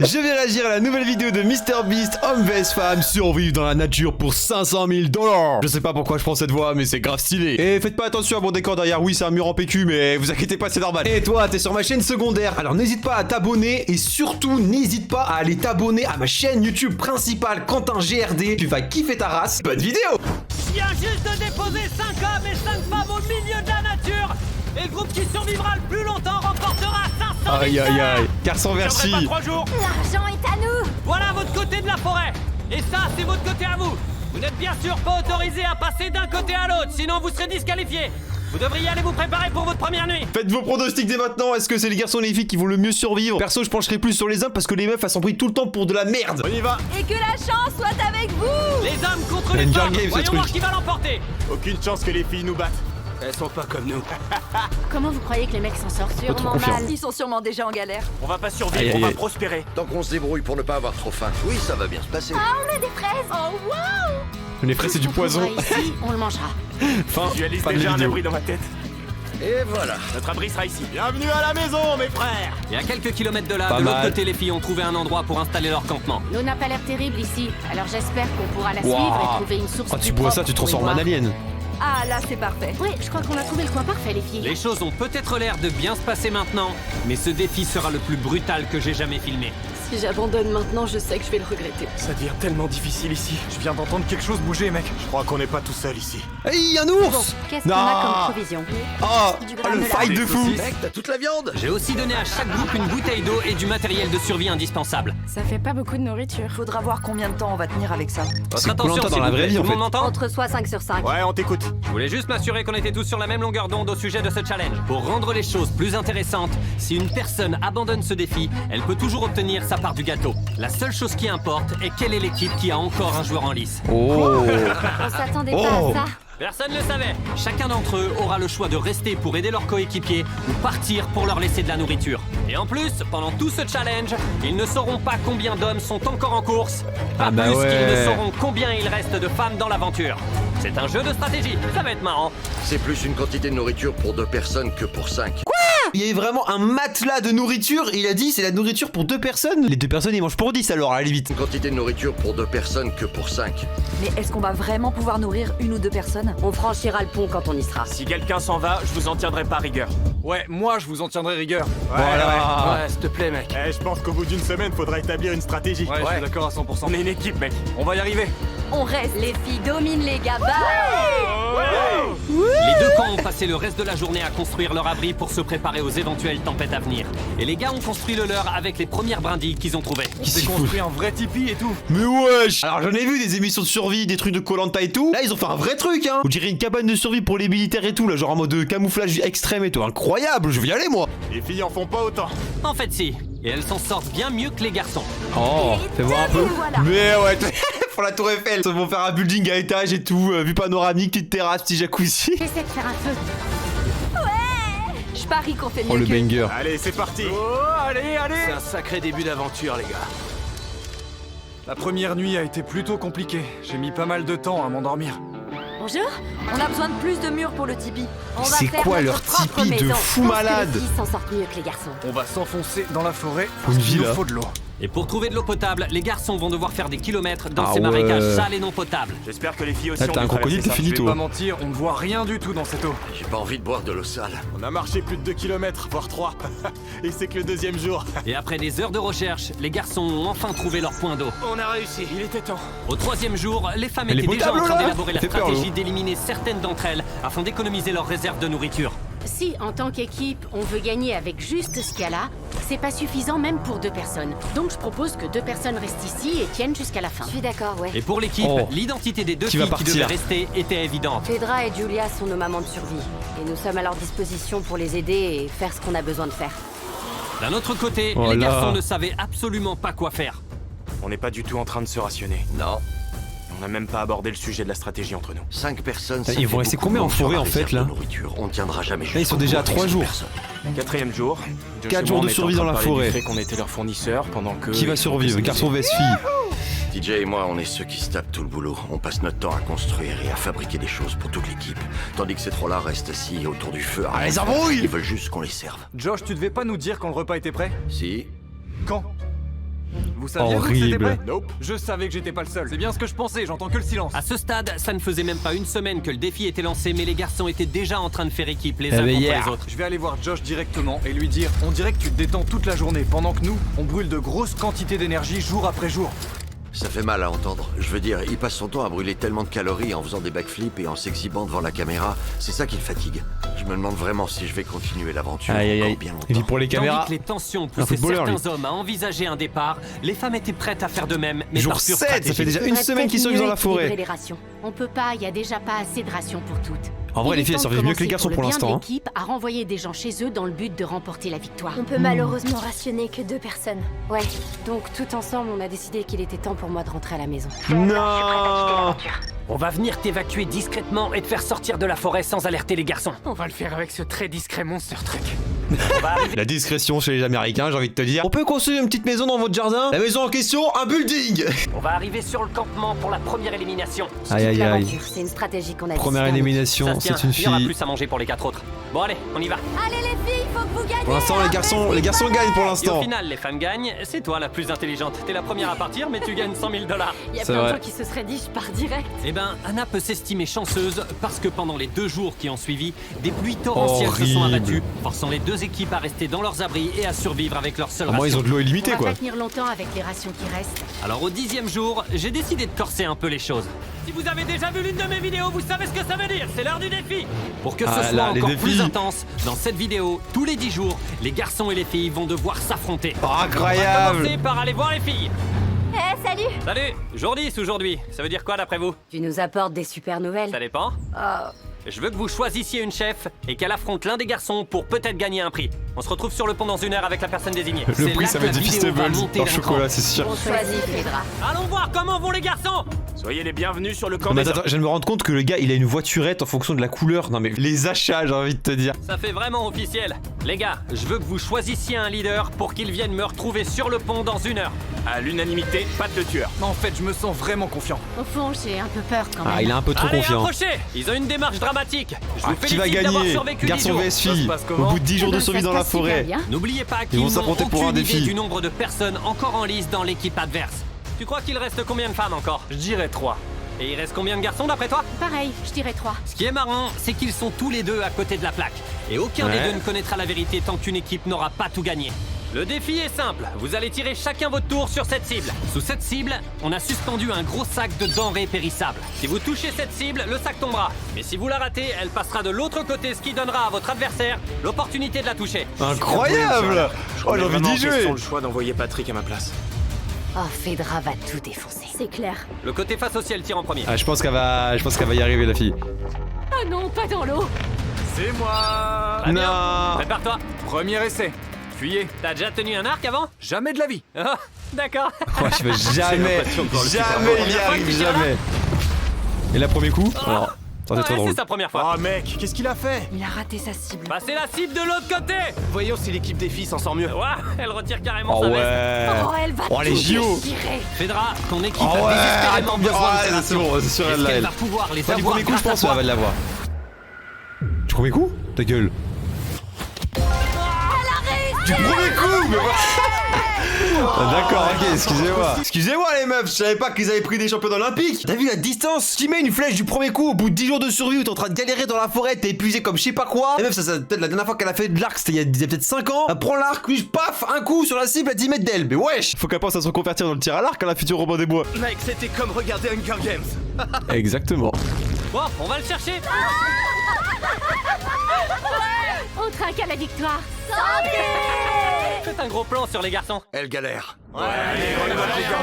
Je vais réagir à la nouvelle vidéo de MrBeast, homme vs femme, survivre dans la nature pour 500 000 $. Je sais pas pourquoi je prends cette voix, mais c'est grave stylé. Et faites pas attention à mon décor derrière, oui c'est un mur en PQ, mais vous inquiétez pas, c'est normal. Et toi, t'es sur ma chaîne secondaire, alors n'hésite pas à t'abonner et surtout n'hésite pas à aller t'abonner à ma chaîne YouTube principale Quentin GRD. Tu vas kiffer ta race. Bonne vidéo. Je viens juste de déposer 5 hommes et 5 femmes au milieu de la nature. Et le groupe qui survivra le plus longtemps remportera 500 000 $. Aïe aïe aïe. Garçon Merci. merci. 3 jours. L'argent est à nous. Voilà votre côté de la forêt. Et ça, c'est votre côté à vous. Vous n'êtes bien sûr pas autorisé à passer d'un côté à l'autre, sinon vous serez disqualifié. Vous devriez aller vous préparer pour votre première nuit. Faites vos pronostics dès maintenant, est-ce que c'est les garçons et les filles qui vont le mieux survivre? Perso, je pencherai plus sur les hommes parce que les meufs elles s'en prient tout le temps pour de la merde. On y va. Et que la chance soit avec vous. Les hommes contre les Ranger femmes. Game, ce Voyons voir truc. qui va l'emporter. Aucune chance que les filles nous battent. Elles sont pas comme nous. Comment vous croyez que les mecs s'en sortent? trop Sûrement confiant. mal. Ils sont sûrement déjà en galère. On va pas survivre, Aïe, aïe, on va aïe. prospérer. Tant qu'on se débrouille pour ne pas avoir trop faim. Oui, ça va bien se passer. On a des fraises. Oh wow. Les fraises c'est du poison. Ici, on le mangera. Fin, Visualise fin de déjà la un vidéo. abri dans ma tête. Et voilà. Notre abri sera ici. Bienvenue à la maison, mes frères. Et à quelques kilomètres de là, Pas de l'autre mal. côté, les filles ont trouvé un endroit pour installer leur campement. L'eau n'a pas l'air terrible ici, alors j'espère qu'on pourra la Waouh. suivre et trouver une source. Quand tu plus bois ça, propre tu te pour y transformes en boire. alien. Ah là, c'est parfait. Oui, je crois qu'on a trouvé le coin parfait, les filles. Les choses ont peut-être l'air de bien se passer maintenant, mais ce défi sera le plus brutal que j'ai jamais filmé. Si j'abandonne maintenant, je sais que je vais le regretter. Ça devient tellement difficile ici. Je viens d'entendre quelque chose bouger, mec. Je crois qu'on n'est pas tout seul ici. Hey, un ours. Qu'est-ce qu'on Non. a comme provision? Oh, Du oh, le granola. fight de fou. Mec, t'as toute la viande. J'ai aussi donné à chaque groupe une bouteille d'eau et du matériel de survie indispensable. Ça fait pas beaucoup de nourriture. Faudra voir combien de temps on va tenir avec ça. Votre C'est attention, Koh-Lanta dans s'il la vous vraie plaît. vie, en Tout le monde fait. m'entend? Entre soi 5 sur 5. Ouais, on t'écoute. Je voulais juste m'assurer qu'on était tous sur la même longueur d'onde au sujet de ce challenge. Pour rendre les choses plus intéressantes, si une personne abandonne ce défi, elle peut toujours obtenir sa part du gâteau. La seule chose qui importe est quelle est l'équipe qui a encore un joueur en lice. Oh. On s'attendait pas Oh. à ça. Personne ne le savait. Chacun d'entre eux aura le choix de rester pour aider leurs coéquipiers ou partir pour leur laisser de la nourriture. Et en plus, pendant tout ce challenge, ils ne sauront pas combien d'hommes sont encore en course. Pas Ah bah plus ouais. qu'ils ne sauront combien il reste de femmes dans l'aventure. C'est un jeu de stratégie, ça va être marrant. C'est plus une quantité de nourriture pour 2 personnes que pour 5. Il y avait vraiment un matelas de nourriture. Il a dit c'est la nourriture pour 2 personnes. Les 2 personnes ils mangent pour 10 alors à la limite. Une quantité de nourriture pour 2 personnes que pour 5. Mais est-ce qu'on va vraiment pouvoir nourrir 1 ou 2 personnes? On franchira le pont quand on y sera. Si quelqu'un s'en va, je vous en tiendrai pas rigueur. Ouais, moi je vous en tiendrai rigueur. Voilà. Ouais, s'il te plaît, mec. Eh, je pense qu'au bout d'une semaine, faudra établir une stratégie. Ouais, je suis d'accord à 100%. On est une équipe, mec. On va y arriver. On reste. Les filles dominent les gars. Bye. Les deux camps ont passé le reste de la journée à construire leur abri pour se préparer aux éventuelles tempêtes à venir. Et les gars ont construit le leur avec les premières brindilles qu'ils ont trouvées. Qui J'ai s'y fout? construit un vrai tipi et tout. Mais wesh. Alors j'en ai vu des émissions de survie, des trucs de Koh-Lanta et tout. Là ils ont fait un vrai truc hein. On dirait une cabane de survie pour les militaires et tout là, genre en mode camouflage extrême et tout. Incroyable, je vais y aller moi. Les filles en font pas autant. En fait si, et elles s'en sortent bien mieux que les garçons. Oh, fais voir un peu. voilà. Mais ouais, pour la tour Eiffel. Ils vont faire un building à étage et tout, vue panoramique, petite terrasse, petit jacuzzi. J'essaie de faire un feu. Je parie qu'on fait mieux Oh le que... banger. Allez, c'est parti. Oh, allez, allez. C'est un sacré début d'aventure, les gars. La première nuit a été plutôt compliquée. J'ai mis pas mal de temps à m'endormir. Bonjour. On a besoin de plus de murs pour le tipi. On va C'est faire quoi notre leur propre tipi de maison. fou Je pense que malade? Les filles s'en sortent mieux que les garçons. On va s'enfoncer dans la forêt Une parce qu'il nous villa. faut de l'eau. Et pour trouver de l'eau potable, les garçons vont devoir faire des kilomètres dans Ah ces ouais. marécages sales et non potables. J'espère que les filles aussi Là ont t'as un dû crocodile, traverser t'es ça. fini Je vais toi. pas mentir, on ne voit rien du tout dans cette eau. J'ai pas envie de boire de l'eau sale. On a marché plus de 2 km, voire 3. Et c'est que le 2e jour. Et après des heures de recherche, les garçons ont enfin trouvé leur point d'eau. On a réussi, il était temps. Au 3e jour, les femmes Elle est étaient déjà en potable, train là d'élaborer la Ça fait peur, stratégie l'eau. d'éliminer certaines d'entre elles afin d'économiser leurs réserves de nourriture. Si, en tant qu'équipe, on veut gagner avec juste ce qu'il y a là, c'est pas suffisant même pour 2 personnes. Donc je propose que 2 personnes restent ici et tiennent jusqu'à la fin. Je suis d'accord, ouais. Et pour l'équipe, Oh. l'identité des deux Qui va filles qui partir? devaient rester était évidente. Phaedra et Julia sont nos mamans de survie. Et nous sommes à leur disposition pour les aider et faire ce qu'on a besoin de faire. D'un autre côté, Oh les là. garçons ne savaient absolument pas quoi faire. On n'est pas du tout en train de se rationner. Non. On n'a même pas abordé le sujet de la stratégie entre nous. 5 personnes. Ils ça vont fait rester beaucoup combien en de monde sur forêt, la en fait, réserve là de nourriture. On tiendra jamais Là, ils sont déjà à 3 jours. 4e jour. Josh 4 et jours moi, de on était survie en dans train la de parler du forêt. fait qu'on était leur fournisseur pendant que... Qui va survivre? Garçon vs fille. TJ et moi, on est ceux qui se tapent tout le boulot. On passe notre temps à construire et à fabriquer des choses pour toute l'équipe. Tandis que ces trois-là restent assis autour du feu. Ah, les embrouilles! Ils veulent juste qu'on les serve. Josh, tu devais pas nous dire quand le repas était prêt? Si. Quand? Vous saviez vous, que c'était Horrible. prêt? Nope. Je savais que j'étais pas le seul. C'est bien ce que je pensais, j'entends que le silence. À ce stade, ça ne faisait même pas une semaine que le défi était lancé, mais les garçons étaient déjà en train de faire équipe les uns mais contre yeah. les autres. Je vais aller voir Josh directement et lui dire on dirait que tu te détends toute la journée, pendant que nous, on brûle de grosses quantités d'énergie jour après jour. Ça fait mal à entendre. Je veux dire, il passe son temps à brûler tellement de calories en faisant des backflips et en s'exhibant devant la caméra. C'est ça qui le fatigue. Je me demande vraiment si je vais continuer l'aventure Aïe aïe encore aïe. bien longtemps. Il vit pour les Tandis caméras. que les tensions Un poussaient footballeur, certains hommes à envisager un départ, les femmes étaient prêtes à faire de même, mais Jour par pure 7, ça fait stratégie. déjà une Faudrait semaine qu'ils peut-être survivent dans mieux la forêt. équilibrer les rations. On peut pas, il y a déjà pas assez de rations pour toutes. En vrai, Il les est filles, elles temps de survivent mieux que les commencer garçons pour le bien de l'instant. hein. l'équipe à renvoyer des gens chez eux dans le but de remporter la victoire. On peut malheureusement rationner que 2 personnes. Ouais, donc tout ensemble, on a décidé qu'il était temps pour moi de rentrer à la maison. Non. On va venir t'évacuer discrètement et te faire sortir de la forêt sans alerter les garçons. On va le faire avec ce très discret monster truck. On va arriver La discrétion chez les Américains, j'ai envie de te dire. On peut construire une petite maison dans votre jardin? La maison en question, un building. sur le campement pour la première élimination. Aïe aïe aïe. L'aventure, c'est une stratégie qu'on a Première décidée en élimination, Ça se tient, c'est une il y aura fille. plus à manger pour les 4 autres. Bon allez, on y va. Allez les filles, faut que vous gagnez. Pour l'instant, les garçons gagnent pour Et au l'instant. final, les femmes gagnent, c'est toi la plus intelligente. T'es la première à partir, mais tu gagnes 100 000 $. Il y a C'est plein de vrai. gens qui se seraient dit je pars direct. Eh ben, Anna peut s'estimer chanceuse parce que pendant les 2 jours qui ont suivi, des pluies torrentielles se sont Horrible. abattues, forçant les 2 équipes à rester dans leurs abris et à survivre avec leur seule Au moins, ils ration. ont de l'eau On illimitée va quoi. pas tenir longtemps avec les rations qui restent. Alors au 10e jour, j'ai décidé de corser un peu les choses. Si vous avez déjà vu l'une de mes vidéos, vous savez ce que ça veut dire, c'est l'heure du défi. Pour que ce Ah soit là, les encore défis. plus intense, dans cette vidéo, tous les 10 jours, les garçons et les filles vont devoir s'affronter. On va Incroyable. commencer par aller voir les filles. Eh, salut. Salut, jour 10 aujourd'hui, ça veut dire quoi d'après vous? Tu nous apportes des super nouvelles. Ça dépend. Je veux que vous choisissiez une chef et qu'elle affronte l'un des garçons pour peut-être gagner un prix. On se retrouve sur le pont dans 1 heure avec la personne désignée. Le C'est prix, là ça que va être la des vidéo va Feastables monter par d'un chocolat, cran. c'est sûr. On choisit Phédra. Allons voir comment vont les garçons. Soyez les bienvenus sur le camp Mais des attends, je viens de me rendre compte que le gars il a une voiturette en fonction de la couleur. Non mais les achats, j'ai envie de te dire. Ça fait vraiment officiel. Les gars, je veux que vous choisissiez un leader pour qu'il vienne me retrouver sur le pont dans 1 heure. À l'unanimité, pas de tueur. En fait, je me sens vraiment confiant. Au fond, j'ai un peu peur quand même. Ah, il est un peu trop Allez, confiant. approchez. Ils ont une démarche dramatique. Je Ah, vous qui va félicite d'avoir gagner? survécu 10 Garçon jours. vs Ça fille. se passe Au comment? bout de 10 jours de Eh ben, survie ça dans se la passe super forêt. bien. N'oubliez pas Ils qu'ils vont n'ont s'affronter pour un aucune défi. idée du nombre de personnes encore en lice dans l'équipe adverse. Tu crois qu'il reste combien de femmes encore? Je dirais 3. Et il reste combien de garçons d'après toi? Pareil, je dirais 3. Ce qui est marrant, c'est qu'ils sont tous les deux à côté de la plaque. Et aucun des Ouais. deux ne connaîtra la vérité tant qu'une équipe n'aura pas tout gagné. Le défi est simple, vous allez tirer chacun votre tour sur cette cible. Sous cette cible, on a suspendu un gros sac de denrées périssables. Si vous touchez cette cible, le sac tombera. Mais si vous la ratez, elle passera de l'autre côté, ce qui donnera à votre adversaire l'opportunité de la toucher. Incroyable. Oh, j'ai envie d'y jouer. le choix d'envoyer Patrick à ma place. Oh, Phédra va tout défoncer. C'est clair. Le côté face au ciel tire en premier. Ah, je pense qu'elle va y arriver la fille. Oh non, pas dans l'eau. C'est moi. Très bien. Non. Prépare-toi. Premier essai. Fuyez. T'as déjà tenu un arc avant? Jamais de la vie. Oh, d'accord. Ouais, je vais jamais, l'impression qu'on le jamais il y Première fois que arrive, tu tires là jamais. Et là, premier coup. Alors, ça c'est Ouais, trop drôle. c'est sa première fois. Oh mec, qu'est-ce qu'il a fait? Il a raté sa cible. Passez la cible de l'autre côté. Voyons si l'équipe des filles s'en sort mieux. Ouah, elle retire carrément Oh sa veste. ouais. Oh, elle va Oh les tout JO. déchirer. Fedra, ton équipe Oh a ouais, désespérément attends bien. besoin de Ouais, ces c'est rations. bon, c'est sûr elle Est-ce l'a qu'elle elle. va pouvoir les Pas du avoir premier coup, je grâce à pense toi? elle va l'avoir. Du premier coup? Ta gueule. Du premier coup mais Ah, d'accord, ok, excusez-moi. Excusez-moi les meufs, je savais pas qu'ils avaient pris des champions olympiques. T'as vu la distance? Qui met une flèche du premier coup au bout de 10 jours de survie où t'es en train de galérer dans la forêt, t'es épuisé comme je sais pas quoi. Et meuf, ça peut-être la dernière fois qu'elle a fait de l'arc, c'était il y a peut-être 5 ans. Elle prend l'arc, puis paf, un coup sur la cible à 10 mètres d'elle. Mais wesh, faut qu'elle pense à se reconvertir dans le tir à l'arc à la future Robin des Bois. Mec, c'était comme regarder Hunger Games. Exactement. Bon, on va le chercher. On trinque à la victoire. Faites un gros plan sur les garçons. Elle galère. Ouais,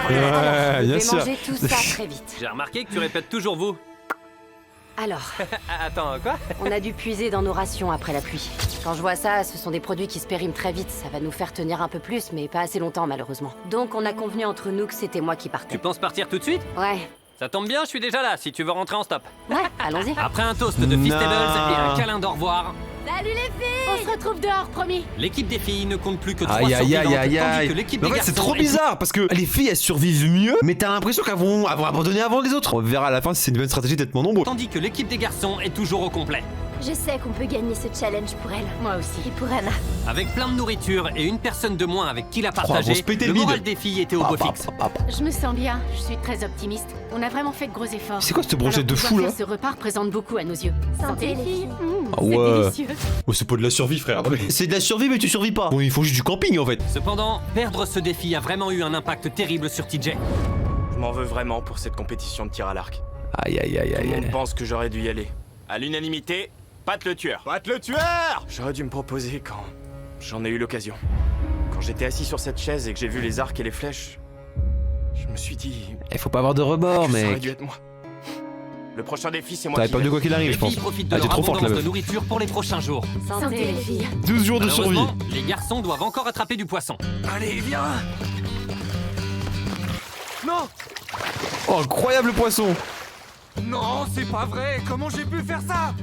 Vous bien devez sûr. manger tout ça très vite. J'ai remarqué que tu répètes toujours vous. Alors, Ah, attends, quoi? on a dû puiser dans nos rations après la pluie. Quand je vois ça, ce sont des produits qui se périment très vite. Ça va nous faire tenir un peu plus, mais pas assez longtemps malheureusement. Donc on a convenu entre nous que c'était moi qui Tu partais. penses partir tout de suite? Ouais. Ça tombe bien, je suis déjà là, si tu veux rentrer en stop. Ouais, allons-y. Après un toast de Non. Feastables et un câlin d'au revoir, Salut les filles. On se retrouve dehors, promis. l'équipe des filles ne compte plus que 3 Aïe aïe survivantes, aïe aïe tandis aïe. que l'équipe Mais en des fait, c'est garçons trop est- bizarre parce que les filles elles survivent mieux, mais t'as l'impression qu'elles vont abandonner avant les autres. On verra à la fin si c'est une bonne stratégie d'être moins nombreux. Tandis que l'équipe des garçons est toujours au complet. Je sais qu'on peut gagner ce challenge pour elle. Moi aussi. Et pour Anna. Avec plein de nourriture et une personne de moins avec qui la vont partager, se péter le le bide. moral des filles était au beau fixe. Je me sens bien, je suis très optimiste. On a vraiment fait de gros efforts. C'est quoi cette brochette Alors, de pouvoir fou, faire là? Ce repas représente beaucoup à nos yeux. Santé, les filles. Ah C'est ouais. délicieux. Oh, c'est pas de la survie, frère. C'est de la survie, mais tu survis pas. Bon, ils font juste du camping, en fait. Cependant, perdre ce défi a vraiment eu un impact terrible sur TJ. Je m'en veux vraiment pour cette compétition de tir à l'arc. Aïe, aïe, aïe, Tout le aïe, monde aïe. pense que j'aurais dû y aller. À l'unanimité, Pat le tueur. Pat le tueur! J'aurais dû me proposer quand j'en ai eu l'occasion. Quand j'étais assis sur cette chaise et que j'ai vu les arcs et les flèches, je me suis dit... Il faut pas avoir de remords, que ça aurait mec. dû être moi. Le prochain défi, c'est moi T'avais qui pas de gagne. quoi qu'il arrive, Les je pense. filles profitent de Ah, t'es leur trop forte, la abondance de meuf. nourriture pour les prochains jours. Santé les filles. 12 jours de survie. Malheureusement, les garçons doivent encore attraper du poisson. Allez, viens! Non! Oh, incroyable poisson. Non, c'est pas vrai! Comment j'ai pu faire ça?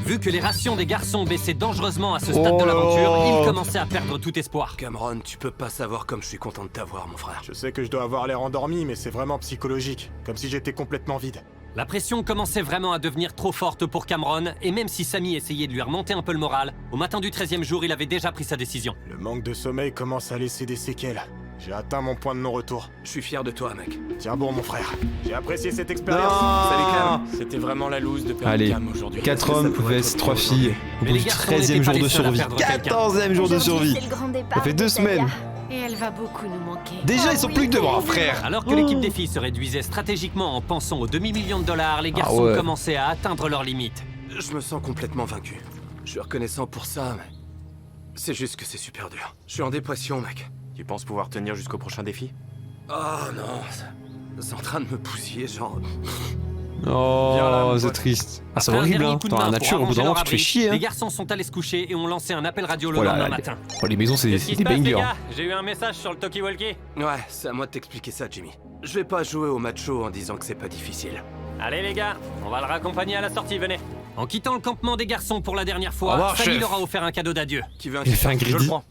Vu que les rations des garçons baissaient dangereusement à ce stade Oh de là l'aventure, là. ils commençaient à perdre tout espoir. Cameron, tu peux pas savoir comme je suis content de t'avoir, mon frère. Je sais que je dois avoir l'air endormi, mais c'est vraiment psychologique. Comme si j'étais complètement vide. La pression commençait vraiment à devenir trop forte pour Cameron, et même si Sammy essayait de lui remonter un peu le moral, au matin du 13e jour, il avait déjà pris sa décision. Le manque de sommeil commence à laisser des séquelles. J'ai atteint mon point de non-retour. Je suis fier de toi, mec. Tiens bon, mon frère. J'ai apprécié cette expérience. Non. Salut, Cam. C'était vraiment la loose de perdre Allez, Cam aujourd'hui. 4 Ça hommes pourrait vs être 3 pire filles. Au Mais bout les du garçons 13e n'étaient pas jour les de seuls à survie. perdre quelqu'un. 14e jour de Aujourd'hui, survie. c'est le grand départ Ça fait de 2 Talia. semaines. Et elle va beaucoup nous manquer. Déjà, ils sont plus que 2 bras, frère. Alors que l'équipe des filles se réduisait stratégiquement en pensant aux demi-millions de dollars, les garçons ouais. commençaient à atteindre leurs limites. Je me sens complètement vaincu. Je suis reconnaissant pour ça, mais... C'est juste que c'est super dur. Je suis en dépression, mec. Tu penses pouvoir tenir jusqu'au prochain défi? Oh non, c'est en train de me bousiller, genre... Oh, Viens là, mon c'est pote. triste. Ah, c'est Après un horrible, dernier hein. coup de Dans la main pour nature, au bout d'un arranger moment, leur tu te fais abri, chier, hein. Les garçons sont allés se coucher et ont lancé un appel radio le Oh là lendemain là, matin. Oh, les maisons, c'est Qu'est-ce qui des se passe, les bangers. gars? J'ai eu un message sur le talkie-walkie. Ouais, c'est à moi de t'expliquer ça, Jimmy. Je vais pas jouer au macho en disant que c'est pas difficile. Allez les gars, on va le raccompagner à la sortie, venez. En quittant le campement des garçons pour la dernière fois, Au revoir, Sammy chef. leur a offert un cadeau d'adieu. Qui veut un Il fait un Je le greedy. prends.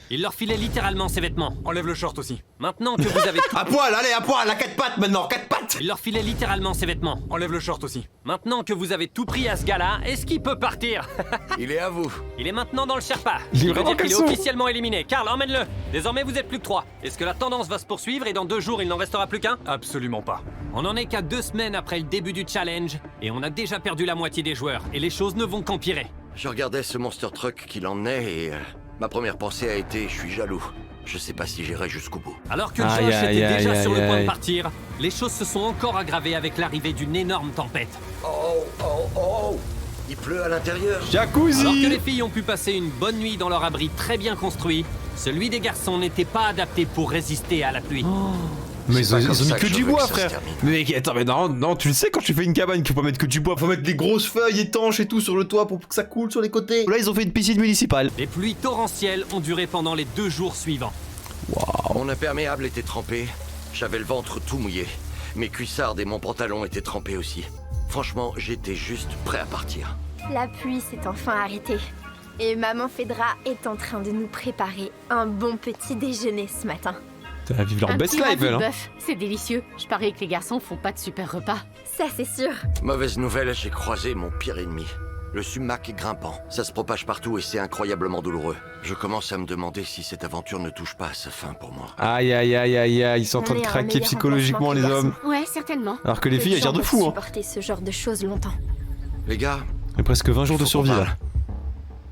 Il leur filait littéralement ses vêtements. Enlève le short aussi. Maintenant que vous avez tout... À poil, allez, à poil, à 4 pattes maintenant, 4 pattes. Il leur filait littéralement ses vêtements. Enlève le short aussi. Maintenant que vous avez tout pris à ce gars-là, est-ce qu'il peut partir? Il est à vous. Il est maintenant dans le Sherpa. Il est Ce qui veut vraiment dire qu'il est caleçon. officiellement éliminé. Karl, emmène-le. Désormais, vous êtes plus que 3. Est-ce que la tendance va se poursuivre et dans 2 jours, il n'en restera plus qu'un? Absolument pas. On en est qu'à 2 semaines après le début du challenge et on a déjà perdu la moitié des joueurs et les choses ne vont qu'empirer. Je regardais ce monster truck qui l'emmenait et... ma première pensée a été, je suis jaloux. Je sais pas si j'irai jusqu'au bout. Alors que Aïe, Josh aïe, était aïe, déjà aïe, sur le point aïe. de partir, les choses se sont encore aggravées avec l'arrivée d'une énorme tempête. Oh. Il pleut à l'intérieur. Alors que Jacuzzi. les filles ont pu passer une bonne nuit dans leur abri très bien construit, celui des garçons n'était pas adapté pour résister à la pluie. Mais C'est pas ils comme ont mis ça que que je du veux bois, que ça se frère. termine. Mais attends, mais non, tu le sais, quand tu fais une cabane, qu'il faut pas mettre que du bois, faut mettre des grosses feuilles étanches et tout sur le toit pour que ça coule sur les côtés. Là, ils ont fait une piscine municipale. Les pluies torrentielles ont duré pendant les 2 jours suivants. Mon imperméable était trempé. J'avais le ventre tout mouillé. Mes cuissardes et mon pantalon étaient trempés aussi. Franchement, j'étais juste prêt à partir. La pluie s'est enfin arrêtée. Et maman Fedra est en train de nous préparer un bon petit déjeuner ce matin. Ça va vivre leur Un best petit life, ragoût elle. de Hein. bœuf, c'est délicieux. Je parie que les garçons font pas de super repas. Ça, c'est sûr. Mauvaise nouvelle, j'ai croisé mon pire ennemi. Le sumac est grimpant. Ça se propage partout et c'est incroyablement douloureux. Je commence à me demander si cette aventure ne touche pas à sa fin pour moi. Aïe, aïe, aïe, aïe, aïe, ils sont en On train de est un craquer meilleur psychologiquement, les emplacement que les hommes. Ouais, certainement. Alors que les filles, elles gèrent de peuvent fou, hein. supporter ce genre de choses longtemps. Les gars, Il y a presque 20 jours de faut survie, qu'on là. parle.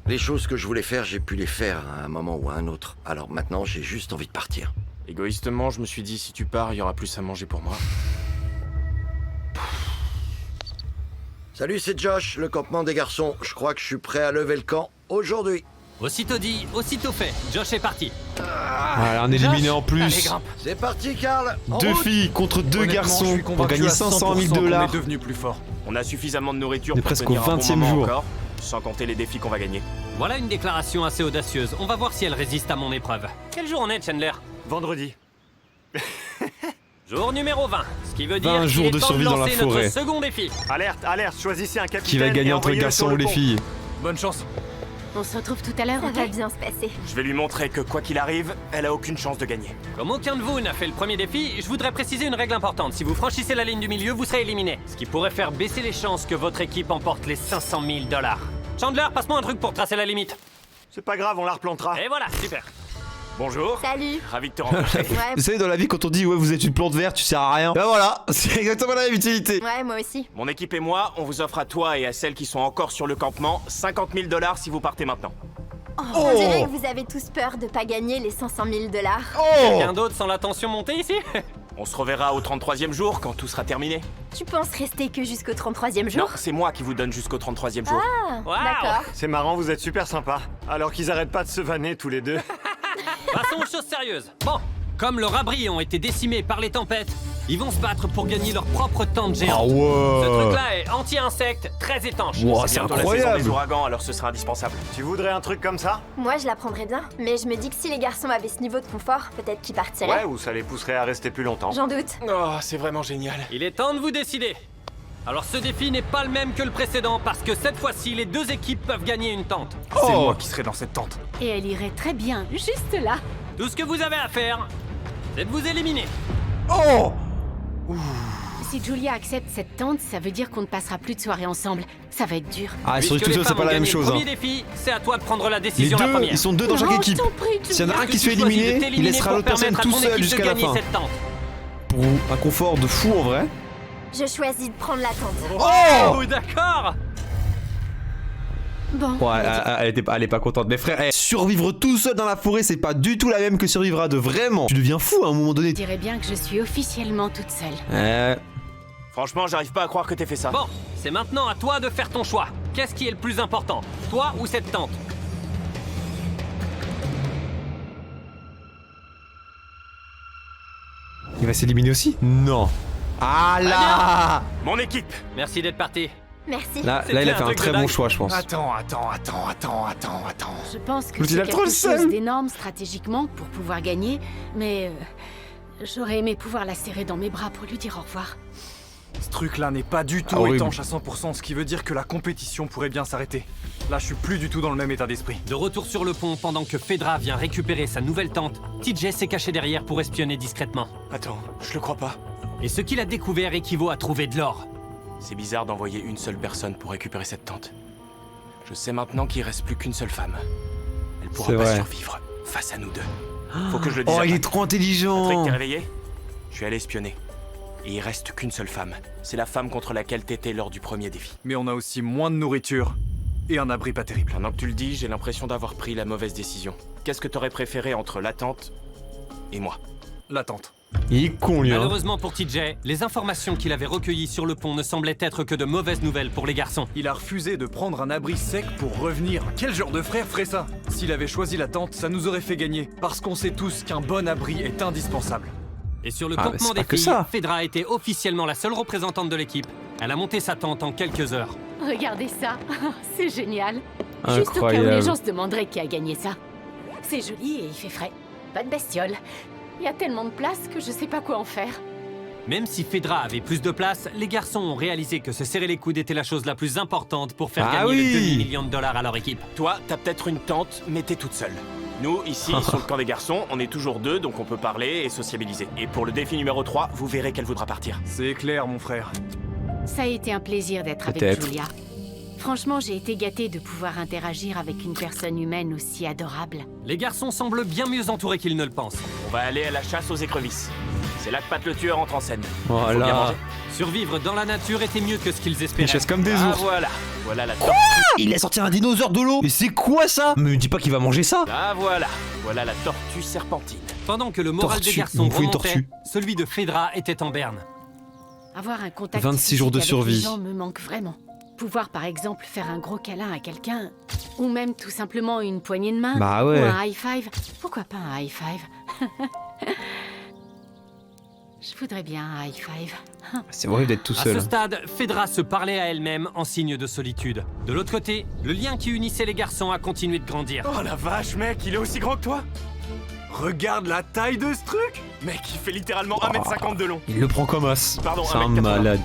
Les choses que je voulais faire, j'ai pu les faire à un moment ou à un autre. Alors maintenant, j'ai juste envie de partir. Égoïstement, je me suis dit, si tu pars, il y aura plus à manger pour moi. Salut, c'est Josh, le campement des garçons. Je crois que je suis prêt à lever le camp aujourd'hui. Aussitôt dit, aussitôt fait, Josh est parti. Voilà, un éliminé en Allez, plus. grimpe. C'est parti, Karl. En 2 route. filles contre 2 Honnêtement, je garçons suis pour convaincu gagner à 500 000 100% qu'on $. est devenu plus fort. On a suffisamment de nourriture On est pour presque tenir au un bon 20e moment jour. encore, sans compter les défis qu'on va gagner. Voilà une déclaration assez audacieuse. On va voir si elle résiste à mon épreuve. Quel jour on est, Chandler? Vendredi. Jour numéro 20. Ce qui veut 20 dire jours qu'il est de temps survie dans la lancer notre forêt. second défi. Alerte, alerte, choisissez un capitaine. Qui va gagner et entre les envoyez-le garçons sur ou le les pont. filles? Bonne chance. On se retrouve tout à l'heure, Ça ok? va bien se passer. Je vais lui montrer que quoi qu'il arrive, elle a aucune chance de gagner. Comme aucun de vous n'a fait le premier défi, je voudrais préciser une règle importante. Si vous franchissez la ligne du milieu, vous serez éliminé. Ce qui pourrait faire baisser les chances que votre équipe emporte les 500 000 $. Chandler, passe-moi un truc pour tracer la limite. C'est pas grave, on la replantera. Et voilà, super. Bonjour. Salut. Ravi de te rencontrer. Ouais, Vous savez, dans la vie, quand on dit ouais, vous êtes une plante verte, tu sers à rien. Ben voilà, c'est exactement la même utilité. ouais, moi aussi. Mon équipe et moi, on vous offre à toi et à celles qui sont encore sur le campement 50 000 $ si vous partez maintenant. On dirait que vous avez tous peur de pas gagner les 500 000 $. Quelqu'un d'autre sans la tension montée ici? On se reverra au 33e jour quand tout sera terminé. Tu penses rester que jusqu'au 33e jour? Non, c'est moi qui vous donne jusqu'au 33e jour. Waouh. D'accord. C'est marrant, vous êtes super sympa. Alors qu'ils arrêtent pas de se vanner tous les deux. Passons aux choses sérieuses. Bon, comme leurs abris ont été décimés par les tempêtes, ils vont se battre pour gagner leur propre tente Ah géante. Ce ouais. truc-là est anti-insecte, très étanche. Wow, c'est Bientôt la saison des incroyable. ouragans, alors ce sera indispensable. Tu voudrais un truc comme ça? Moi, je la prendrais bien. Mais je me dis que si les garçons avaient ce niveau de confort, peut-être qu'ils partiraient. Ouais, ou ça les pousserait à rester plus longtemps. J'en doute. Oh, c'est vraiment génial. Il est temps de vous décider. Alors ce défi n'est pas le même que le précédent parce que cette fois-ci, les deux équipes peuvent gagner une tente. C'est Oh. moi qui serai dans cette tente. Et elle irait très bien, juste là. Tout ce que vous avez à faire, c'est de vous éliminer. Oh. Si Julia accepte cette tente, ça veut dire qu'on ne passera plus de soirée ensemble. Ça va être dur. Ah, sur Puisque tout les seul, c'est femmes pas ont la même gagné chose. le Hein. premier défi, c'est à toi de prendre la Les décision la deux, première. ils sont deux dans chaque Non, équipe. je t'en prie, S'il y en a Julia. un qui se fait Tu choisis de éliminer, il t'éliminer laissera pour l'autre personne permettre à tout ton seul équipe de jusqu'à la gagner fin. cette tente. Pour un confort de fou en vrai. Je choisis de prendre la tente. Oh, d'accord. Bon, Ouais, elle est pas contente. Mais frère, survivre tout seul dans la forêt, c'est pas du tout la même que survivre à deux. Vraiment. Tu deviens fou à un moment donné. je dirais bien que je suis officiellement toute seule. Franchement, j'arrive pas à croire que t'aies fait ça. Bon, c'est maintenant à toi de faire ton choix. Qu'est-ce qui est le plus important, toi ou cette tente? Il va s'éliminer aussi? Non. Ah là. Mon équipe. Merci d'être parti. Merci. Là, C'était il a un fait un truc de très bon dingue. choix, je pense. Attends. Je pense que L'autre, il c'est a trop quelque le seum. chose d'énorme stratégiquement pour pouvoir gagner, mais j'aurais aimé pouvoir la serrer dans mes bras pour lui dire au revoir. Ce truc-là n'est pas du tout Horrible. étanche à 100%, ce qui veut dire que la compétition pourrait bien s'arrêter. Là, je suis plus du tout dans le même état d'esprit. De retour sur le pont, pendant que Phaedra vient récupérer sa nouvelle tente, TJ s'est caché derrière pour espionner discrètement. Attends, je le crois pas. Et ce qu'il a découvert équivaut à trouver de l'or. C'est bizarre d'envoyer une seule personne pour récupérer cette tente. Je sais maintenant qu'il reste plus qu'une seule femme. Elle pourra C'est pas vrai. survivre face à nous deux. Faut que je le dise. Oh, à il est Pat. trop Patrick, intelligent. t'es réveillé? Je suis allé espionner. Et il reste qu'une seule femme. C'est la femme contre laquelle t'étais lors du premier défi. Mais on a aussi moins de nourriture et un abri pas terrible. Maintenant que tu le dis, j'ai l'impression d'avoir pris la mauvaise décision. Qu'est-ce que t'aurais préféré entre la tente et moi? La tente. Il est con, lui. Hein. Malheureusement pour TJ, les informations qu'il avait recueillies sur le pont ne semblaient être que de mauvaises nouvelles pour les garçons. Il a refusé de prendre un abri sec pour revenir. Quel genre de frère ferait ça? S'il avait choisi la tente, ça nous aurait fait gagner. Parce qu'on sait tous qu'un bon abri est indispensable. Et sur le Ah, mais campement c'est des pas que filles, ça. Phaedra était officiellement la seule représentante de l'équipe. Elle a monté sa tente en quelques heures. Regardez ça, c'est génial. Juste au cas où les Incroyable. gens se demanderaient qui a gagné ça. C'est joli et il fait frais. Pas de bestiole. Il y a tellement de place que je sais pas quoi en faire. Même si Phaedra avait plus de place, les garçons ont réalisé que se serrer les coudes était la chose la plus importante pour faire Ah gagner oui. le demi-million de dollars à leur équipe. Toi, t'as peut-être une tente, mais t'es toute seule. Nous, ici, sur le camp des garçons, on est toujours deux, donc on peut parler et sociabiliser. Et pour le défi numéro 3, vous verrez qu'elle voudra partir. C'est clair, mon frère. Ça a été un plaisir d'être avec Peut-être. Julia. Franchement, j'ai été gâtée de pouvoir interagir avec une personne humaine aussi adorable. Les garçons semblent bien mieux entourés qu'ils ne le pensent. On va aller à la chasse aux écrevisses. C'est là que Pat le tueur entre en scène. Faut bien Voilà. manger. Survivre dans la nature était mieux que ce qu'ils Il espéraient. chasse comme des Ah ours. voilà. Voilà la tortue. Il a sorti un dinosaure de l'eau. Mais c'est quoi ça? Me dis pas qu'il va manger ça. Ah voilà. Voilà la tortue serpentine. Pendant que le moral Tortue. des garçons Il me faut une remontait, tortue. celui de Phaedra était en berne. Avoir un contact 26 jours de physique avec les survie. gens me manque vraiment. Pouvoir par exemple faire un gros câlin à quelqu'un, ou même tout simplement une poignée de main, Bah ouais. ou un high five. Pourquoi pas un high five? Je voudrais bien un high five. C'est horrible d'être tout À seul. ce stade, Phaedra se parlait à elle-même en signe de solitude. De l'autre côté, le lien qui unissait les garçons a continué de grandir. Oh la vache, mec, il est aussi grand que toi. Regarde la taille de ce truc! Mec, il fait littéralement 1m50 de long. Il le prend comme as. Pardon, C'est un 1m80. malade.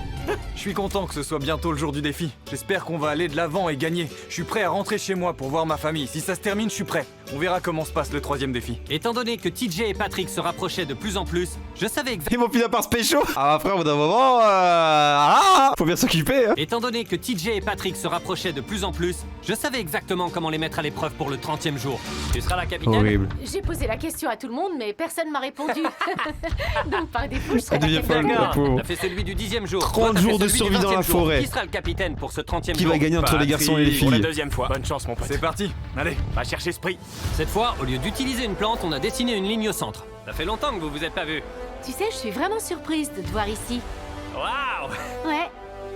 Je suis content que ce soit bientôt le jour du défi. J'espère qu'on va aller de l'avant et gagner. Je suis prêt à rentrer chez moi pour voir ma famille. Si ça se termine, je suis prêt. On verra comment se passe le 3e défi. Étant donné que TJ et Patrick se rapprochaient de plus en plus, je savais exactement... Ils m'ont fini par se pécho. Ah frère, au bout d'un moment, faut bien s'occuper. Hein. Étant donné que TJ et Patrick se rapprochaient de plus en plus, je savais exactement comment les mettre à l'épreuve pour le 30e jour. Tu seras la capitaine? Horrible. J'ai posé la question à tout le monde, mais personne m'a répondu. Donc par défaut, je serai Elle devient la folle, capitaine. la pauvre. T'as fait celui du 10e jour. 30 Toi, t'as fait jours de celui du survie dans la 20e jour. forêt. Qui sera le capitaine pour ce 30e Qui jour? va gagner entre les garçons et les Pour la filles? deuxième fois. Bonne chance, mon pote. C'est parti, allez. Va chercher ce prix. Cette fois, au lieu d'utiliser une plante, on a dessiné une ligne au centre. Ça fait longtemps que vous vous êtes pas vus. Tu sais, je suis vraiment surprise de te voir ici. Waouh! Ouais,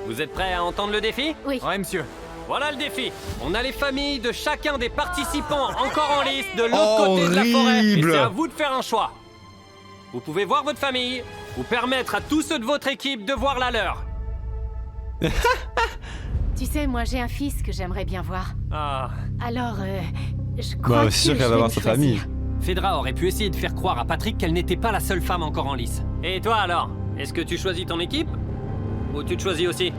Vous êtes prêts à entendre le défi? oui. Ouais, monsieur. Voilà le défi. On a les familles de chacun des participants encore en lice de l'autre côté de la forêt. Et Horrible. c'est à vous de faire un choix. Vous pouvez voir votre famille ou permettre à tous ceux de votre équipe de voir la leur. Tu sais, moi j'ai un fils que j'aimerais bien voir. Ah. Alors, je crois Bah, que c'est sûr je qu'elle va vais voir me sa choisir. famille. Phaedra aurait pu essayer de faire croire à Patrick qu'elle n'était pas la seule femme encore en lice. Et toi alors? Est-ce que tu choisis ton équipe? Ou tu te choisis aussi?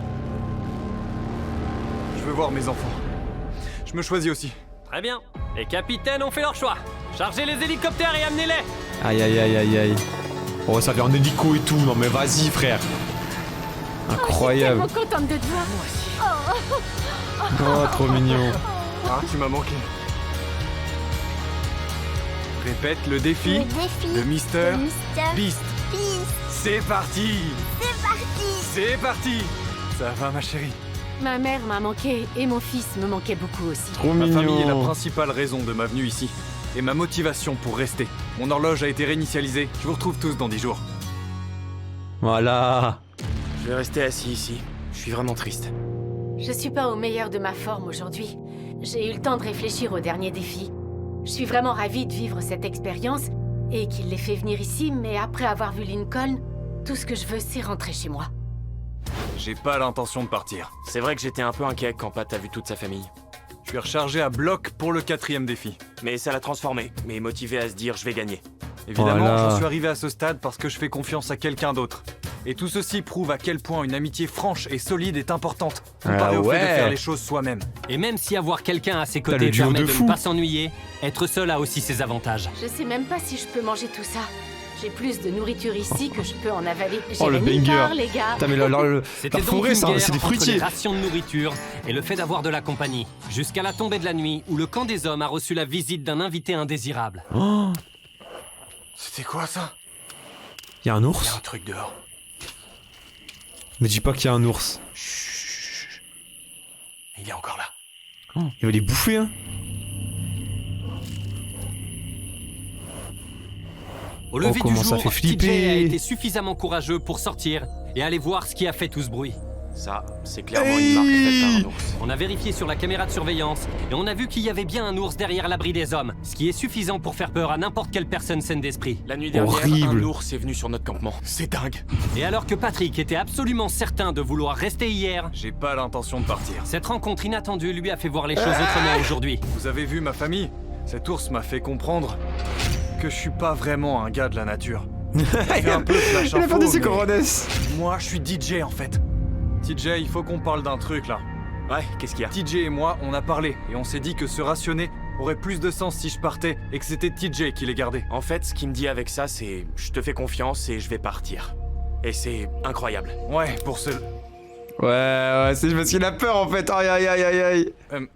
Je veux voir mes enfants. Je me choisis aussi. Très bien. Les capitaines ont fait leur choix. Chargez les hélicoptères et amenez-les. Aïe aïe aïe aïe aïe. On va servir en hélico et tout. Non mais vas-y frère. Incroyable. Je suis tellement contente de te voir. Oh trop mignon. Ah, tu m'as manqué. Répète le défi de Mister Beast. C'est parti. C'est parti. Ça va, ma chérie? Ma mère m'a manqué et mon fils me manquait beaucoup aussi. Trop Ma mignon. famille est la principale raison de ma venue ici. Et ma motivation pour rester. Mon horloge a été réinitialisée. Je vous retrouve tous dans 10 jours. Voilà. Je vais rester assis ici. Je suis vraiment triste. Je suis pas au meilleur de ma forme aujourd'hui. J'ai eu le temps de réfléchir au dernier défi. Je suis vraiment ravie de vivre cette expérience et qu'il l'ait fait venir ici, mais après avoir vu Lincoln, tout ce que je veux, c'est rentrer chez moi. J'ai pas l'intention de partir. C'est vrai que j'étais un peu inquiet quand Pat a vu toute sa famille. Je suis rechargé à bloc pour le 4e défi. Mais ça l'a transformé, mais motivé à se dire je vais gagner. Évidemment, Voilà. j'en suis arrivé à ce stade parce que je fais confiance à quelqu'un d'autre. Et tout ceci prouve à quel point une amitié franche et solide est importante, comparée au fait de faire les choses soi-même. Et même si avoir quelqu'un à ses T'as le côtés duo permet de de fou. ne pas s'ennuyer, être seul a aussi ses avantages. Je sais même pas si je peux manger tout ça. J'ai plus de nourriture ici que je peux en avaler. Oh, le J'irai nulle banger. part, les gars. Putain mais C'était la donc forêt une c'est guerre des entre fruitiers. les rations de nourriture et le fait d'avoir de la compagnie, jusqu'à la tombée de la nuit où le camp des hommes a reçu la visite d'un invité indésirable. Oh, C'était quoi ça? y a un Il y a ours? un truc dehors. Me dis pas qu'il y a un ours. Il est encore là. Oh, il va les bouffer hein. Au lever du comment ça jour, fait flipper. TJ a été suffisamment courageux pour sortir et aller voir ce qui a fait tout ce bruit. Ça, c'est clairement une marque faite par un ours. On a vérifié sur la caméra de surveillance et on a vu qu'il y avait bien un ours derrière l'abri des hommes, ce qui est suffisant pour faire peur à n'importe quelle personne saine d'esprit. La nuit dernière, Horrible. un ours est venu sur notre campement. C'est dingue. Et alors que Patrick était absolument certain de vouloir rester hier, J'ai pas l'intention de partir. cette rencontre inattendue lui a fait voir les choses autrement aujourd'hui. Vous avez vu ma famille? Cet ours m'a fait comprendre que je suis pas vraiment un gars de la nature. Ça fait un peu flash Il a info, perdu ses mais coronesses. moi je suis DJ en fait. TJ, il faut qu'on parle d'un truc là. Ouais, qu'est-ce qu'il y a? TJ et moi, on a parlé et on s'est dit que se rationner aurait plus de sens si je partais et que c'était TJ qui les gardait. En fait, ce qu'il me dit avec ça, c'est je te fais confiance et je vais partir. Et c'est incroyable. Ouais, pour ce... Ouais, c'est parce qu'il a peur en fait. Aïe aïe aïe aïe aïe.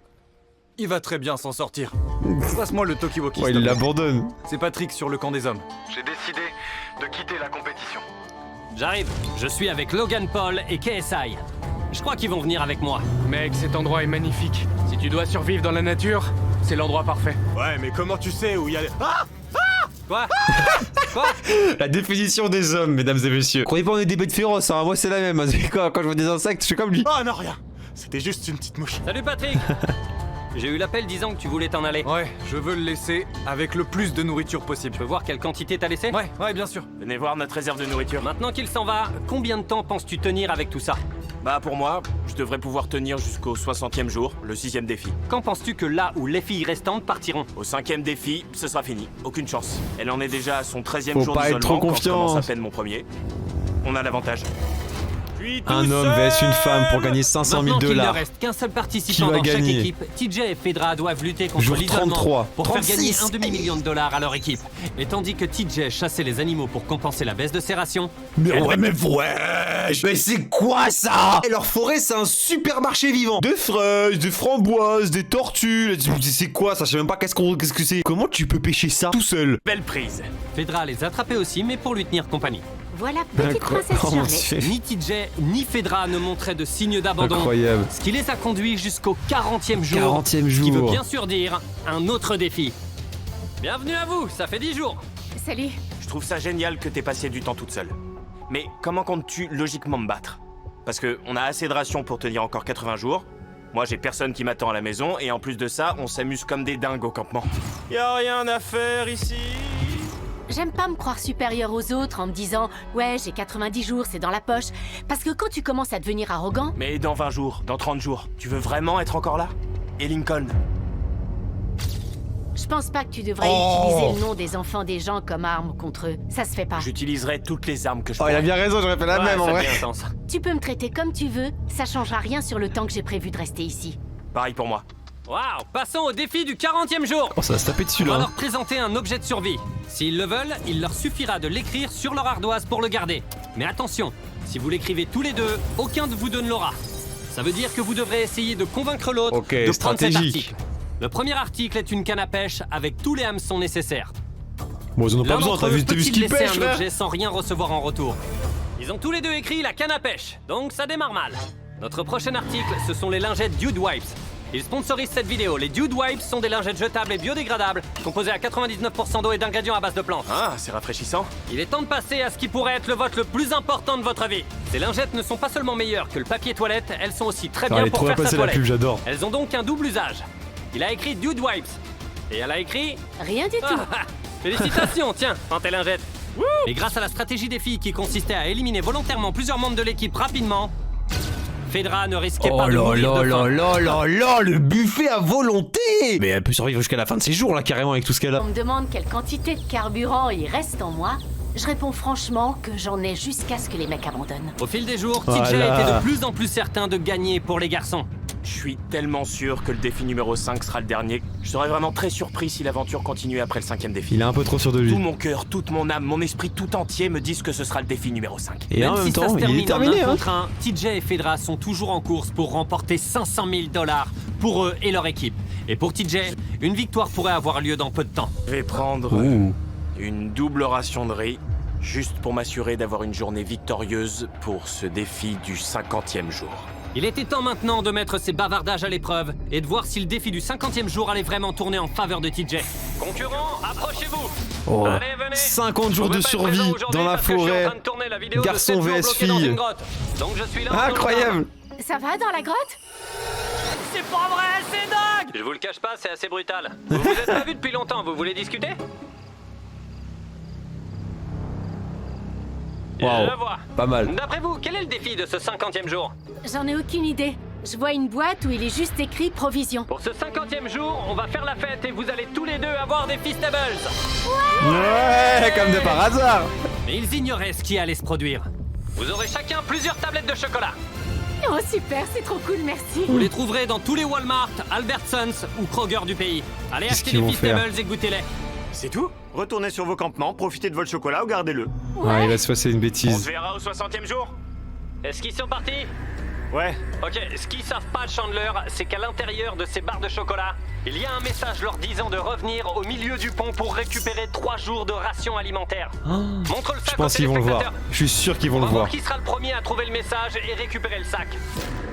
Il va très bien s'en sortir. Passe-moi le Tokiwoki. Ouais, s'il te il plaît. l'abandonne. C'est Patrick sur le camp des hommes. J'ai décidé de quitter la compétition. J'arrive, je suis avec Logan Paul et KSI. Je crois qu'ils vont venir avec moi. Mec, cet endroit est magnifique. Si tu dois survivre dans la nature, c'est l'endroit parfait. Ouais, mais comment tu sais où il y a les... Ah! Quoi? Quoi? La définition des hommes, mesdames et messieurs. Croyez pas on est des bêtes féroces, hein. Moi c'est la même. Hein. Quand je vois des insectes, je suis comme lui. Oh non, rien. C'était juste une petite mouche. Salut Patrick. J'ai eu l'appel disant que tu voulais t'en aller. Ouais, je veux le laisser avec le plus de nourriture possible. Je peux voir quelle quantité t'as laissé? Ouais, bien sûr. Venez voir notre réserve de nourriture. Maintenant qu'il s'en va, combien de temps penses-tu tenir avec tout ça? Bah pour moi, je devrais pouvoir tenir jusqu'au 60e jour, le 6e défi. Quand penses-tu que là où les filles restantes partiront? Au 5e défi, ce sera fini. Aucune chance. Elle en est déjà à son 13e Faut jour pas être d'isolement trop quand je commence confiant. à peine mon premier. On a l'avantage. Un homme vs une femme pour gagner 500 000 Maintenant qu'il ne $. reste qu'un seul Qui participant va dans chaque gagner? équipe, TJ et Fedra doivent lutter contre Jour l'isolement 33. pour faire gagner 36. un demi-million de dollars à leur équipe. Et tandis que TJ chassait les animaux pour compenser la baisse de ses rations, Mais ouais, mais c'est quoi ça? Et leur forêt, c'est un supermarché vivant. Des fraises, des framboises, des tortues. C'est quoi ça? Je sais même pas qu'est-ce que c'est. Comment tu peux pêcher ça tout seul? Belle prise. Fedra les attrapait aussi, mais pour lui tenir compagnie. Voilà, petite princesse Oh, mon Charlotte. Dieu. Ni TJ ni Fedra ne montraient de signes d'abandon. Incroyable. Ce qui les a conduits jusqu'au 40e jour. 40e Ce qui veut jour. bien sûr dire un autre défi. Bienvenue à vous, ça fait 10 jours. Salut. Je trouve ça génial que t'aies passé du temps toute seule. Mais comment comptes-tu logiquement me battre? Parce que on a assez de rations pour tenir encore 80 jours. Moi, j'ai personne qui m'attend à la maison, et en plus de ça, on s'amuse comme des dingues au campement. Y a rien à faire ici. J'aime pas me croire supérieure aux autres en me disant « Ouais, j'ai 90 jours, c'est dans la poche ». Parce que quand tu commences à devenir arrogant, Mais dans 20 jours, dans 30 jours, tu veux vraiment être encore là? Et Lincoln? je pense pas que tu devrais Oh. utiliser le nom des enfants des gens comme arme contre eux. Ça se fait pas. J'utiliserai toutes les armes que je Oh, il a pourrai. bien raison, j'aurais fait la même en ça vrai. devient intense. Tu peux me traiter comme tu veux, ça changera rien sur le temps que j'ai prévu de rester ici. Pareil pour moi. Waouh, passons au défi du 40e jour. Oh, ça va se taper dessus On va là. leur présenter un objet de survie. S'ils le veulent, il leur suffira de l'écrire sur leur ardoise pour le garder. Mais attention, si vous l'écrivez tous les deux, aucun de vous deux ne l'aura. Ça veut dire que vous devrez essayer de convaincre l'autre Ok, de prendre cet stratégique. article. Le premier article est une canne à pêche avec tous les hameçons nécessaires. Bon, ils en ont pas L'un besoin, d'entre t'as eux vu ce peut-il qu'ils laisser pêchent un frère? objet sans rien recevoir en retour. Ils ont tous les deux écrit la canne à pêche, donc ça démarre mal. Notre prochain article, ce sont les lingettes Dude Wipes. Ils sponsorisent cette vidéo. Les Dude Wipes sont des lingettes jetables et biodégradables, composées à 99% d'eau et d'ingrédients à base de plantes. Ah, c'est rafraîchissant. Il est temps de passer à ce qui pourrait être le vote le plus important de votre vie. Ces lingettes ne sont pas seulement meilleures que le papier toilette, elles sont aussi très Ah, bien elle est pour trop bien faire sa passée la toilette. pub, j'adore. Elles ont donc un double usage. Il a écrit Dude Wipes. Et elle a écrit... Rien du tout. Ah, félicitations, tiens, prends tes lingettes. Et grâce à la stratégie des filles qui consistait à éliminer volontairement plusieurs membres de l'équipe rapidement, Fedra ne risquait Oh pas de là mourir là de faim. là là là là, le buffet à volonté. Mais elle peut survivre jusqu'à la fin de ses jours là carrément avec tout ce qu'elle a. On me demande quelle quantité de carburant il reste en moi. Je réponds franchement que j'en ai jusqu'à ce que les mecs abandonnent. Au fil des jours, Voilà. TJ était de plus en plus certain de gagner pour les garçons. Je suis tellement sûr que le défi numéro 5 sera le dernier. Je serais vraiment très surpris si l'aventure continuait après le 5e défi. Il est un peu trop sûr de lui. Tout mon cœur, toute mon âme, mon esprit tout entier me disent que ce sera le défi numéro 5. Et Même en si même ça temps, se il est termine terminé en un hein. contre un, TJ et Fedra sont toujours en course pour remporter 500 000 $ pour eux et leur équipe. Et pour TJ, une victoire pourrait avoir lieu dans peu de temps. Je vais prendre Ouh. une double ration de riz, juste pour m'assurer d'avoir une journée victorieuse pour ce défi du 50e jour. Il était temps maintenant de mettre ses bavardages à l'épreuve et de voir si le défi du 50e jour allait vraiment tourner en faveur de TJ. Concurrents, approchez-vous. Oh. Allez, venez. 50 jours Vous de pouvez pas être survie présent aujourd'hui dans la parce que je suis en forêt. train de tourner la vidéo de Garçon 7 jours vs bloqué dans fille. une grotte. Donc je suis là en Incroyable. Ça va dans la grotte? C'est pas vrai, c'est dingue. Je vous le cache pas, c'est assez brutal. Vous vous êtes pas vus depuis longtemps, vous voulez discuter? Waouh. Je vois. Pas mal. D'après vous, quel est le défi de ce 50e jour? J'en ai aucune idée. Je vois une boîte où il est juste écrit provision. Pour ce 50e jour, on va faire la fête et vous allez tous les deux avoir des Feastables. Ouais, comme de par hasard. Mais ils ignoraient ce qui allait se produire. Vous aurez chacun plusieurs tablettes de chocolat. Oh super, c'est trop cool, merci. Vous les trouverez dans tous les Walmart, Albertsons ou Kroger du pays. Allez Qu'est-ce acheter qu'ils des vont faire? Feastables et goûtez-les. C'est tout? Retournez sur vos campements, profitez de votre chocolat ou gardez-le. Ouais, il va se passer une On se bêtise. verra au 60e jour. Est-ce qu'ils sont partis? Ouais. Ok, ce qu'ils savent pas, Chandler, c'est qu'à l'intérieur de ces barres de chocolat, il y a un message leur disant de revenir au milieu du pont pour récupérer 3 jours de rations alimentaires. Montre le sac. Je pense aux qu'ils vont le voir. téléspectateurs. Je suis sûr qu'ils vont On le va voir voir. qui sera le premier à trouver le message et récupérer le sac.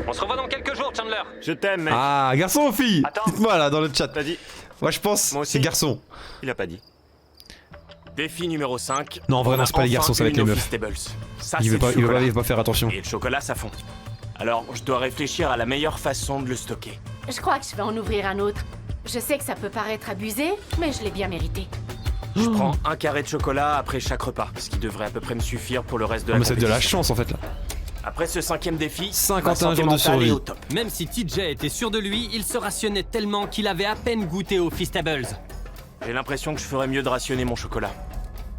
On se revoit dans quelques jours, Chandler. Je t'aime, mec. Ah, garçon ou fille? Attends. Dites-moi là dans le chat. T'as dit? Moi je pense Moi aussi. c'est garçon. Il a pas dit. Défi numéro 5. Non, en vrai, on non, a c'est pas les enfin garçons, c'est avec eu les nos meufs. Feastables. Ça, Il c'est veut pas, du il va chocolat. pas faire attention. Et le chocolat, ça fond. Alors, je dois réfléchir à la meilleure façon de le stocker. Je crois que je vais en ouvrir un autre. Je sais que ça peut paraître abusé, mais je l'ai bien mérité. Je prends un carré de chocolat après chaque repas, ce qui devrait à peu près me suffire pour le reste de Non, la mais c'est de la compétition. chance en fait là. Après ce 5e défi, 51 ma santé jours de mentale survie. est au top. Même si TJ était sûr de lui, il se rationnait tellement qu'il avait à peine goûté aux Feastables. J'ai l'impression que je ferais mieux de rationner mon chocolat.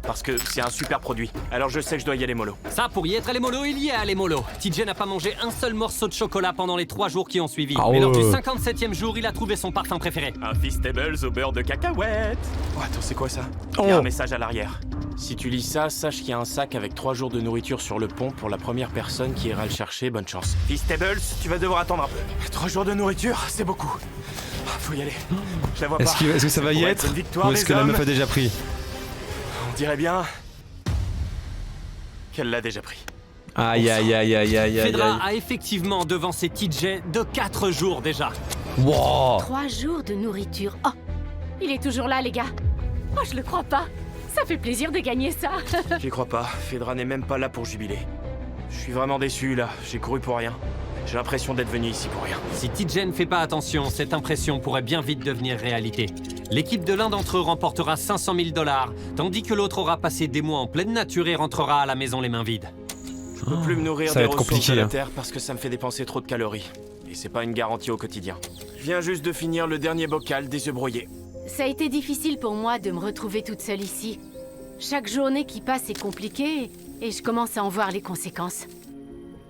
parce que c'est un super produit. Alors je sais que je dois y aller mollo. Ça, pour y être allé mollo, il y est allé mollo. TJ n'a pas mangé un seul morceau de chocolat pendant les 3 jours qui ont suivi. Ah Mais lors du ouais. 57e jour, il a trouvé son parfum préféré. Un Feastables au beurre de cacahuète. Oh, attends, c'est quoi ça? Oh. Il y a un message à l'arrière. Si tu lis ça, sache qu'il y a un sac avec 3 jours de nourriture sur le pont pour la première personne qui ira le chercher. Bonne chance. Feastables, tu vas devoir attendre un peu. 3 jours de nourriture, c'est beaucoup. Faut y aller. Je la vois pas. Est-ce que ça va y Pour être une victoire, ou est-ce les que la hommes. meuf a déjà pris? On dirait bien qu'elle l'a déjà pris. Aïe aïe aïe aïe aïe aïe. Phaedra a effectivement devancé TJ de 4 jours déjà. Wow. 3 jours de nourriture. Oh, il est toujours là, les gars. Oh, je le crois pas. Ça fait plaisir de gagner ça. J'y crois pas. Phaedra n'est même pas là pour jubiler. Je suis vraiment déçu là. J'ai couru pour rien. J'ai l'impression d'être venu ici pour rien. Si TJ ne fait pas attention, cette impression pourrait bien vite devenir réalité. L'équipe de l'un d'entre eux remportera 500 000 $, tandis que l'autre aura passé des mois en pleine nature et rentrera à la maison les mains vides. Je peux plus me nourrir ça des va être ressources compliqué, de la hein. terre parce que ça me fait dépenser trop de calories. Et c'est pas une garantie au quotidien. Je viens juste de finir le dernier bocal des œufs brouillés. Ça a été difficile pour moi de me retrouver toute seule ici. Chaque journée qui passe est compliquée et je commence à en voir les conséquences.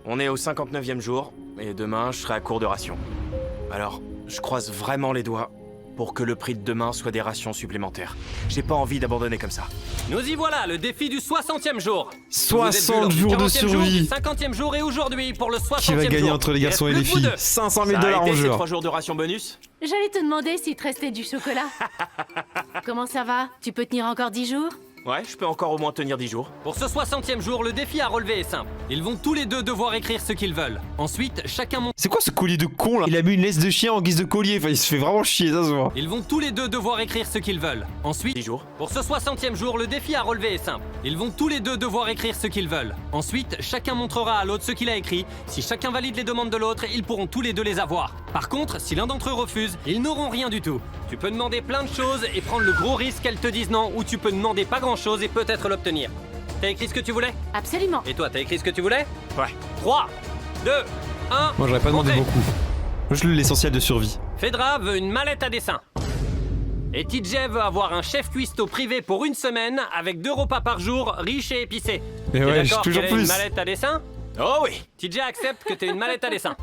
On est au 59e jour et demain je serai à court de rations. Alors, je croise vraiment les doigts pour que le prix de demain soit des rations supplémentaires. J'ai pas envie d'abandonner comme ça. Nous y voilà, le défi du 60e jour. 60 jours de survie. 50e jour et aujourd'hui pour le 60e Qui va gagner jour. entre les Il garçons et reste les plus que vous filles? deux. 500 000 Ça a $ été en ces jeu. 3 jours de rations bonus? J'allais te demander s'il te restait du chocolat. Comment ça va? Tu peux tenir encore 10 jours? Ouais, je peux encore au moins tenir 10 jours. Pour ce 60e jour, le défi à relever est simple. Ils vont tous les deux devoir écrire ce qu'ils veulent. Ensuite, chacun monte. C'est quoi ce collier de con là? Il a mis une laisse de chien en guise de collier. Enfin, il se fait vraiment chier, ça se voit. Ils vont tous les deux devoir écrire ce qu'ils veulent. Ensuite, 10 jours. pour ce 60e jour, le défi à relever est simple. Ils vont tous les deux devoir écrire ce qu'ils veulent. Ensuite, chacun montrera à l'autre ce qu'il a écrit. Si chacun valide les demandes de l'autre, ils pourront tous les deux les avoir. Par contre, si l'un d'entre eux refuse, ils n'auront rien du tout. Tu peux demander plein de choses et prendre le gros risque qu'elles te disent non, ou tu peux demander pas grand chose et peut-être l'obtenir. T'as écrit ce que tu voulais? Absolument. Et toi, t'as écrit ce que tu voulais? Ouais. 3, 2, 1... Moi, j'aurais pas demandé montrez. beaucoup. Juste l'essentiel de survie. Phaedra veut une mallette à dessin. Et TJ veut avoir un chef cuistot privé pour une semaine avec 2 repas par jour, riche et épicé. Et T'es ouais, d'accord toujours qu'elle ait une plus. mallette à dessin? Oh oui! TJ accepte que t'aies une mallette à dessin.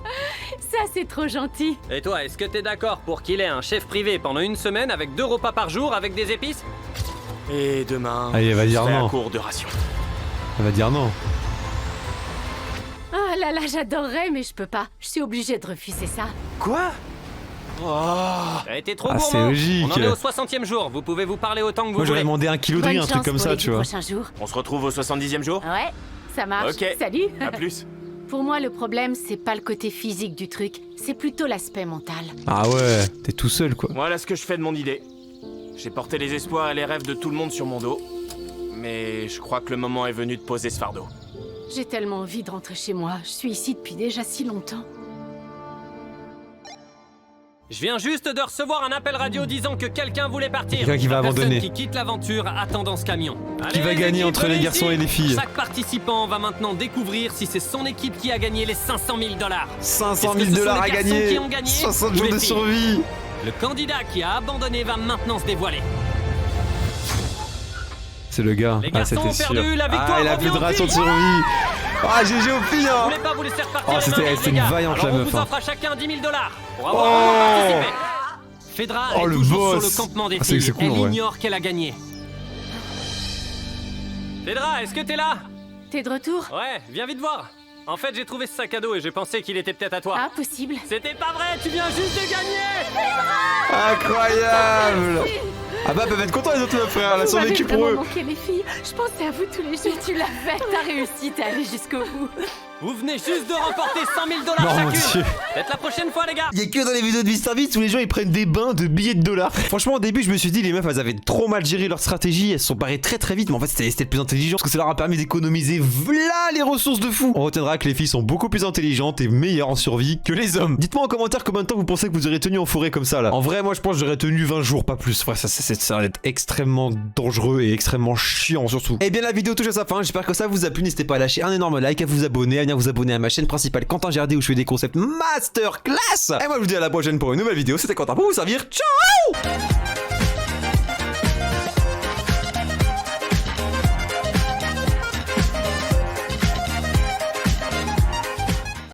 Ça, c'est trop gentil. Et toi, est-ce que t'es d'accord pour qu'il ait un chef privé pendant une semaine avec 2 repas par jour avec des épices? Et demain, Allez, elle va je dire serai non. à court de rations. Elle va dire non. Oh là là, j'adorerais, mais je peux pas. Je suis obligée de refuser ça. Quoi? Oh! T'as été trop Ah, c'est gourmand. logique. On en est au 60e jour. Vous pouvez vous parler autant que vous Moi, j'aurais voulez. demandé 1 kilo de riz, Bonne un truc chance comme pour ça, les tu 10 vois. prochains jours. On se retrouve au 70e jour? Ouais, ça marche. Ok. Salut. À plus. Pour moi, le problème, c'est pas le côté physique du truc, c'est plutôt l'aspect mental. Ah ouais, t'es tout seul quoi. Voilà ce que je fais de mon idée. J'ai porté les espoirs et les rêves de tout le monde sur mon dos. Mais je crois que le moment est venu de poser ce fardeau. J'ai tellement envie de rentrer chez moi. Je suis ici depuis déjà si longtemps. Je viens juste de recevoir un appel radio disant que quelqu'un voulait partir. Quelqu'un qui va La personne abandonner. qui quitte l'aventure attend dans ce camion. Qui va Allez, gagner l'équipe, entre les venez garçons ici. et les filles. Chaque participant va maintenant découvrir si c'est son équipe qui a gagné les 500 000 $. 500 Est-ce que 000 ce sont $ les à garçons gagner. qui ont gagné 60 ou jours les de filles? survie. Le candidat qui a abandonné va maintenant se dévoiler. C'est le gars. Les Ah, garçons c'était ont sûr. perdu, la victoire Ah, il a revient plus de aux ration de filles. survie. Ah, GG aux filles, Je hein. voulais pas vous laisser repartir Oh, les mains c'était vides, les une gars. vaillante, Alors la on meuf, vous hein. offre à chacun 10 000 $ pour avoir Oh. participé. Phaedra Oh, est le toujours boss. sur le campement des Ah, c'est filles. cool, en Elle vrai. ignore qu'elle a gagné. Phaedra, est-ce que t'es là? T'es de retour? Ouais, viens vite voir. En fait, j'ai trouvé ce sac à dos et j'ai pensé qu'il était peut-être à toi. Ah, possible. C'était pas vrai, tu viens juste de gagner. Incroyable. Ah bah, peuvent être contents les autres meufs, frère. Elles Vous sont m'avez vécues pour vraiment eux. manqué, les filles. Je pensais à vous tous les jours. Tu l'as fait, t'as réussi, t'es allé jusqu'au bout. Vous venez juste de remporter 100 000 $ Non, mon chacune. Dieu. Peut-être la prochaine fois, les gars. Il y a que dans les vidéos de MrBeast où les gens ils prennent des bains de billets de dollars. Franchement, au début, je me suis dit, les meufs elles avaient trop mal géré leur stratégie. Elles se sont barrées très vite, mais en fait, c'était le plus intelligent parce que ça leur a permis d'économiser v'là les ressources de fou. On retiendra que les filles sont beaucoup plus intelligentes et meilleures en survie que les hommes. Dites-moi en commentaire combien de temps vous pensez que vous aurez tenu en forêt comme ça là. En vrai, moi je pense que j'aurais tenu 20 jours, pas plus. Ouais, ça va être extrêmement dangereux et extrêmement chiant surtout. Et bien, la vidéo touche à sa fin. J'espère que ça vous a plu. N'hésitez pas à lâcher un énorme like, à vous abonner, à venir vous abonner à ma chaîne principale Quentin GRD où je fais des concepts masterclass. Et moi je vous dis à la prochaine pour une nouvelle vidéo. C'était Quentin pour vous servir. Ciao!